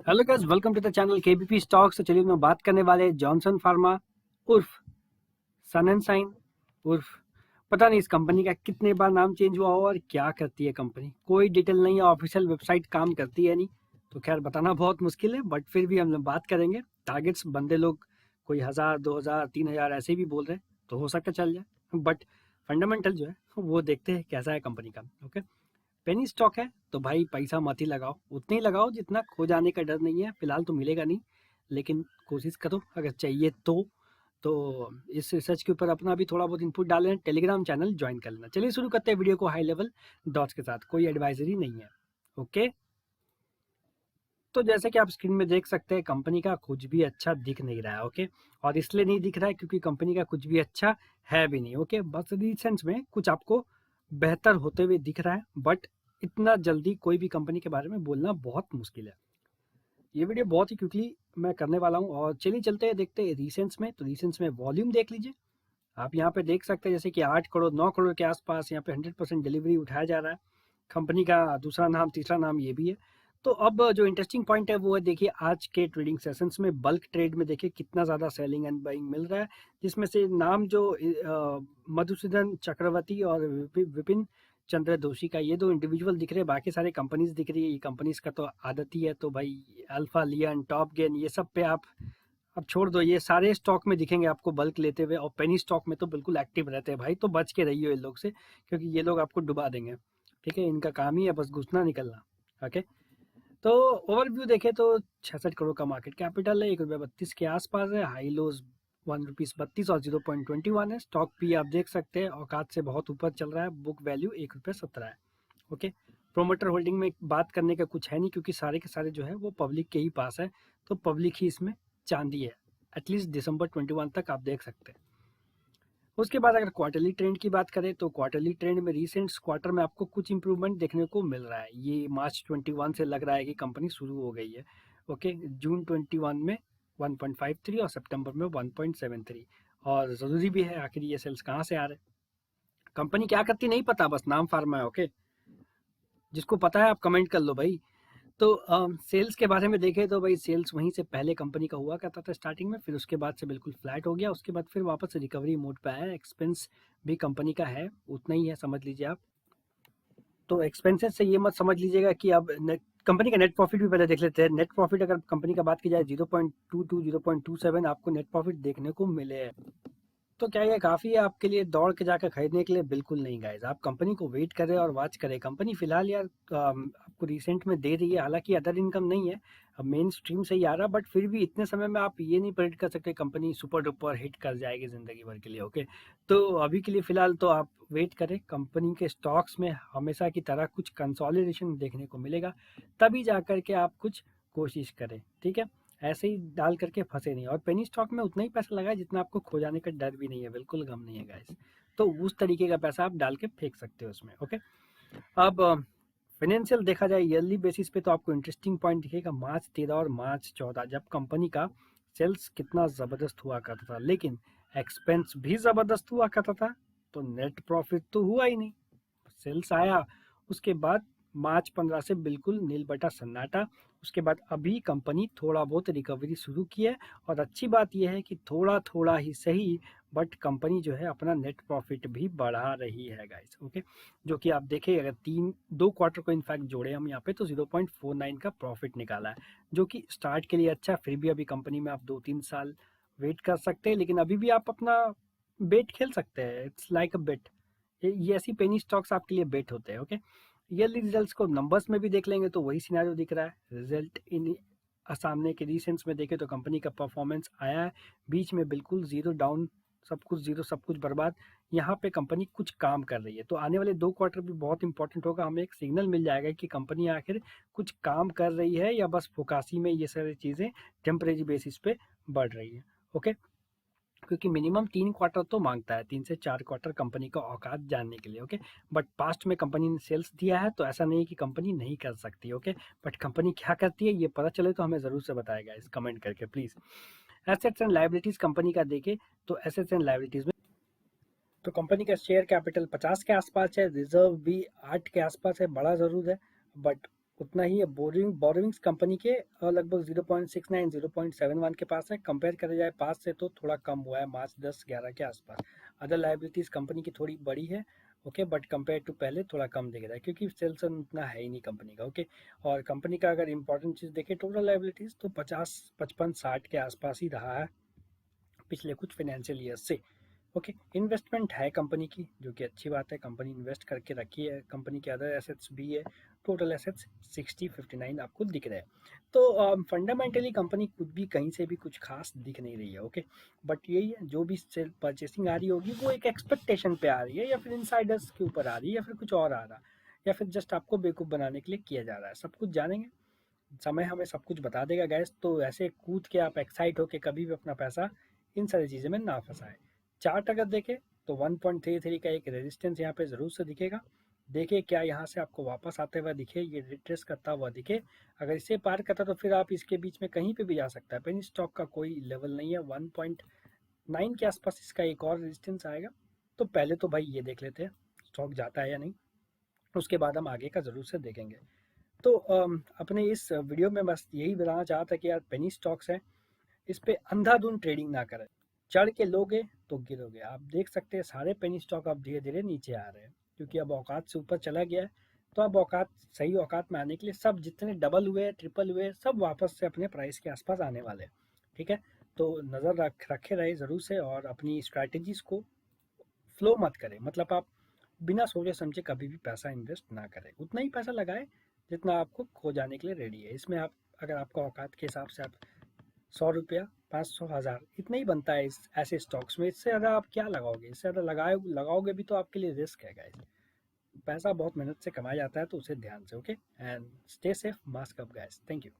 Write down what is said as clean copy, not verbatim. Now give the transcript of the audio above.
Hello guys, welcome to the channel KBP stocks. तो चलिए हम बात करने वाले हैं जॉनसन फार्मा उर्फ सन एंड साइन उर्फ पता नहीं इस कंपनी का कितने बार नाम चेंज हुआ हो और क्या करती है कंपनी, कोई डिटेल नहीं है। ऑफिशियल वेबसाइट काम करती है नहीं, तो खैर बताना बहुत मुश्किल है, बट फिर भी हम लोग बात करेंगे। टारगेट्स बंदे लोग कोई 1000 2000 3000 ऐसे भी बोल रहे हैं, तो हो सकता चल जाए, बट फंडामेंटल जो है वो देखते हैं कैसा है कंपनी का। ओके, पेनी स्टॉक है तो भाई पैसा मत ही लगाओ, उतना ही लगाओ जितना खो जाने का डर नहीं है। फिलहाल तो मिलेगा नहीं, लेकिन कोशिश करो अगर चाहिए तो इस रिसर्च के ऊपर अपना भी थोड़ा बहुत इनपुट डालें। टेलीग्राम चैनल ज्वाइन कर लेना। चलिए शुरू करते हैं वीडियो को हाई लेवल डॉट्स के साथ, कोई एडवाइजरी नहीं है। ओके, तो जैसे कि आप स्क्रीन में देख सकते हैं कंपनी का कुछ भी अच्छा दिख नहीं रहा है। ओके, और इसलिए नहीं दिख रहा है क्योंकि कंपनी का कुछ भी अच्छा है भी नहीं। ओके, बस रिसेंट में कुछ आपको बेहतर होते हुए दिख रहा है, बट इतना जल्दी कोई भी कंपनी के बारे में बोलना बहुत मुश्किल है। ये वीडियो बहुत ही क्विकली मैं करने वाला हूँ, और चलिए चलते हैं देखते हैं रिसेंट्स में। तो रिसेंट्स में वॉल्यूम देख लीजिए, आप यहाँ पे देख सकते हैं जैसे कि 8 करोड़ 9 करोड़ के आसपास यहाँ पे 100% डिलीवरी उठाया जा रहा है। कंपनी का दूसरा नाम तीसरा नाम ये भी है। तो अब जो इंटरेस्टिंग पॉइंट है वो है, देखिए आज के ट्रेडिंग सेशंस में बल्क ट्रेड में देखिए कितना ज़्यादा सेलिंग एंड बाइंग मिल रहा है, जिसमें से नाम जो मधुसूदन चक्रवर्ती और विपिन चंद्र दोषी का, ये दो इंडिविजुअल दिख रहे हैं, बाकी सारे कंपनीज दिख रही है। ये कंपनीज का तो आदत ही है, तो भाई अल्फा लियन टॉप गेन ये सब पे आप अब छोड़ दो, ये सारे स्टॉक में दिखेंगे आपको बल्क लेते हुए, और पेनी स्टॉक में तो बिल्कुल एक्टिव रहते हैं भाई। तो बच के रहिए इन लोग से, क्योंकि ये लोग आपको डुबा देंगे। ठीक है, इनका काम ही है बस घुसना निकलना। ओके, तो ओवरव्यू देखें तो 66 करोड़ का मार्केट कैपिटल है, ₹1.32 के आसपास है। हाई लोज ₹1.32 और 0.21 है। स्टॉक पी आप देख सकते हैं औकात से बहुत ऊपर चल रहा है। बुक वैल्यू ₹1.17 है। ओके, प्रोमोटर होल्डिंग में बात करने का कुछ है नहीं, क्योंकि सारे के सारे जो है वो पब्लिक के ही पास है, तो पब्लिक ही इसमें चांदी है। एटलीस्ट दिसंबर 21 तक आप देख सकते हैं। उसके बाद अगर क्वार्टरली ट्रेंड की बात करें तो क्वार्टरली ट्रेंड में रिसेंट क्वार्टर में आपको कुछ इंप्रूवमेंट देखने को मिल रहा है। ये मार्च 21 से लग रहा है कि कंपनी शुरू हो गई है। ओके, जून 21 में 1.53 और सितंबर में 1.73, और ज़रूरी भी है आखिर ये सेल्स कहाँ से आ रहे हैं। कंपनी क्या करती नहीं पता, बस नाम फार्मा है। ओके, जिसको पता है आप कमेंट कर लो भाई। तो सेल्स के बारे में देखें तो भाई सेल्स वहीं से पहले कंपनी का हुआ करता था स्टार्टिंग में, फिर उसके बाद से बिल्कुल फ्लैट हो गया। उसके बाद फिर वापस से रिकवरी मोड पे आया। एक्सपेंस भी कंपनी का है उतना ही है, समझ लीजिए आप। तो एक्सपेंसेस से ये मत समझ लीजिएगा कि अब कंपनी का नेट प्रॉफिट भी पहले देख लेते हैं। नेट प्रॉफिट अगर कंपनी का बात की जाए 0.22 0.27 आपको नेट प्रॉफिट देखने को मिले हैं। तो क्या ये काफ़ी है आपके लिए दौड़ के जाकर खरीदने के लिए? बिल्कुल नहीं गाइस, आप कंपनी को वेट करें और वॉच करें। कंपनी फिलहाल यार आपको रिसेंट में दे रही है, हालांकि अदर इनकम नहीं है, अब मेन स्ट्रीम से ही आ रहा, बट फिर भी इतने समय में आप ये नहीं प्रेडिक्ट कर सकते कंपनी सुपर डुपर हिट कर जाएगी ज़िंदगी भर के लिए। ओके, तो अभी के लिए फिलहाल तो आप वेट करें। कंपनी के स्टॉक्स में हमेशा की तरह कुछ कंसोलिडेशन देखने को मिलेगा, तभी जा कर के आप कुछ कोशिश करें। ठीक है, ऐसे ही डाल करके फंसे नहीं, और पेनी स्टॉक में उतना ही पैसा लगाए जितना आपको खो जाने का डर भी नहीं है, बिल्कुल गम नहीं है गाइस। तो उस तरीके का पैसा आप डाल के फेंक सकते हो उसमें। ओके, अब फाइनेंशियल देखा जाए ईयरली बेसिस पे तो आपको इंटरेस्टिंग पॉइंट दिखेगा मार्च 13 और मार्च 14, जब कंपनी का सेल्स कितना ज़बरदस्त हुआ करता था, लेकिन एक्सपेंस भी ज़बरदस्त हुआ करता था, तो नेट प्रॉफिट तो हुआ ही नहीं। सेल्स आया, उसके बाद मार्च 15 से बिल्कुल नील बटा सन्नाटा। उसके बाद अभी कंपनी थोड़ा बहुत रिकवरी शुरू की है, और अच्छी बात यह है कि थोड़ा थोड़ा ही सही, बट कंपनी जो है अपना नेट प्रॉफिट भी बढ़ा रही है गाइस। ओके, जो कि आप देखें अगर दो क्वार्टर को इनफैक्ट जोड़े हम यहाँ पे तो 0.49 का प्रॉफिट निकाला है, जो कि स्टार्ट के लिए अच्छा है। फिर भी अभी कंपनी में आप 2-3 साल वेट कर सकते हैं, लेकिन अभी भी आप अपना बेट खेल सकते हैं। इट्स लाइक अ बेट, ये ऐसी पेनी स्टॉक्स आपके लिए बेट होते हैं। ओके, ईयरली रिजल्ट्स को नंबर्स में भी देख लेंगे तो वही सिनेरियो दिख रहा है। रिजल्ट इन सामने के रिसेंट्स में देखें तो कंपनी का परफॉर्मेंस आया है बीच में बिल्कुल जीरो डाउन, सब कुछ जीरो सब कुछ बर्बाद। यहाँ पे कंपनी कुछ काम कर रही है, तो आने वाले 2 क्वार्टर भी बहुत इंपॉर्टेंट होगा। हमें एक सिग्नल मिल जाएगा कि कंपनी आखिर कुछ काम कर रही है या बस फोकासी में ये सारी चीज़ें टेम्परेरी बेसिस पे बढ़ रही है। ओके, क्योंकि मिनिमम 3 क्वार्टर तो मांगता है, 3 से 4 क्वार्टर कंपनी का औकात जानने के लिए। ओके, बट पास्ट में कंपनी ने सेल्स दिया है, तो ऐसा नहीं है कि कंपनी नहीं कर सकती। ओके, बट कंपनी क्या करती है ये पता चले तो हमें ज़रूर से बताएगा इस कमेंट करके please. Assets and liabilities company का देखें तो एसेट्स एंड लाइबिलिटीज़ में तो कंपनी का शेयर कैपिटल 50 के आसपास है, रिजर्व भी 8 के आसपास है, बड़ा ज़रूर है, बट उतना ही है। बोरिंग्स कंपनी के लगभग 0.69 0.71 के पास है। कंपेयर करा जाए पास से तो थोड़ा कम हुआ है, मार्च 10-11 के आसपास। अदर लाइबिलिटीज कंपनी की थोड़ी बड़ी है, ओके, बट कंपेयर टू पहले थोड़ा कम दिख रहा है क्योंकि सेल्स उतना है ही नहीं कंपनी का, ओके। और कंपनी का अगर इंपॉर्टेंट चीज़ देखें टोटल लाइबिलिटीज तो 50 55 60 के आसपास ही रहा है पिछले कुछ फाइनेंशियल ईयर से, ओके। इन्वेस्टमेंट है कंपनी की, जो कि अच्छी बात है, कंपनी इन्वेस्ट करके रखी है। कंपनी के अदर एसेट्स भी है, टोटल एसेट्स 60-59 आपको दिख रहे हैं। तो फंडामेंटली कंपनी कुछ भी कहीं से भी कुछ खास दिख नहीं रही है, ओके। बट यही है, जो भी सेल परचेसिंग आ रही होगी वो एक एक्सपेक्टेशन पे आ रही है, या फिर इनसाइडर्स के ऊपर आ रही है, या फिर कुछ और आ रहा है, या फिर जस्ट आपको बेवकूफ़ बनाने के लिए किया जा रहा है। सब कुछ जानेंगे, समय हमें सब कुछ बता देगा गैस। तो ऐसे कूद के आप एक्साइट होके कभी भी अपना पैसा इन सारी चीज़ों में ना फंसाएं। चार्ट अगर देखें तो 1.33 का एक रेजिस्टेंस यहाँ पे ज़रूर से दिखेगा। देखिए क्या यहाँ से आपको वापस आते हुए दिखे, ये रिट्रेस करता हुआ दिखे। अगर इसे पार करता तो फिर आप इसके बीच में कहीं पे भी जा सकता है। पेनी स्टॉक का कोई लेवल नहीं है। 1.9 के आसपास इसका एक और रेजिस्टेंस आएगा। तो पहले तो भाई ये देख लेते हैं स्टॉक जाता है या नहीं, उसके बाद हम आगे का ज़रूर से देखेंगे। तो अपने इस वीडियो में बस यही बताना चाहा था कि यार पेनी स्टॉक्स है, इस पे अंधाधुंध ट्रेडिंग ना करें। चढ़ के लोगे तो गिरोगे। आप देख सकते हैं सारे पेनी स्टॉक अब धीरे धीरे नीचे आ रहे हैं, क्योंकि अब औकात से ऊपर चला गया है। तो अब औकात, सही औकात में आने के लिए सब जितने डबल हुए ट्रिपल हुए सब वापस से अपने प्राइस के आसपास आने वाले हैं, ठीक है। तो नज़र रखे रहे ज़रूर से, और अपनी स्ट्रैटेजीज को फ्लो मत करें। मतलब आप बिना सोचे समझे कभी भी पैसा इन्वेस्ट ना करें। उतना ही पैसा लगाएं जितना आपको खो जाने के लिए रेडी है। इसमें आप, अगर आपका औकात के हिसाब से आप 100 रुपया, 500, 1000 इतना ही बनता है इस ऐसे स्टॉक्स में। इससे ज़्यादा आप क्या लगाओगे? इससे ज़्यादा लगाओगे भी तो आपके लिए रिस्क है गाइस। पैसा बहुत मेहनत से कमाया जाता है, तो उसे ध्यान से, okay. And stay safe, mask up guys, thank you.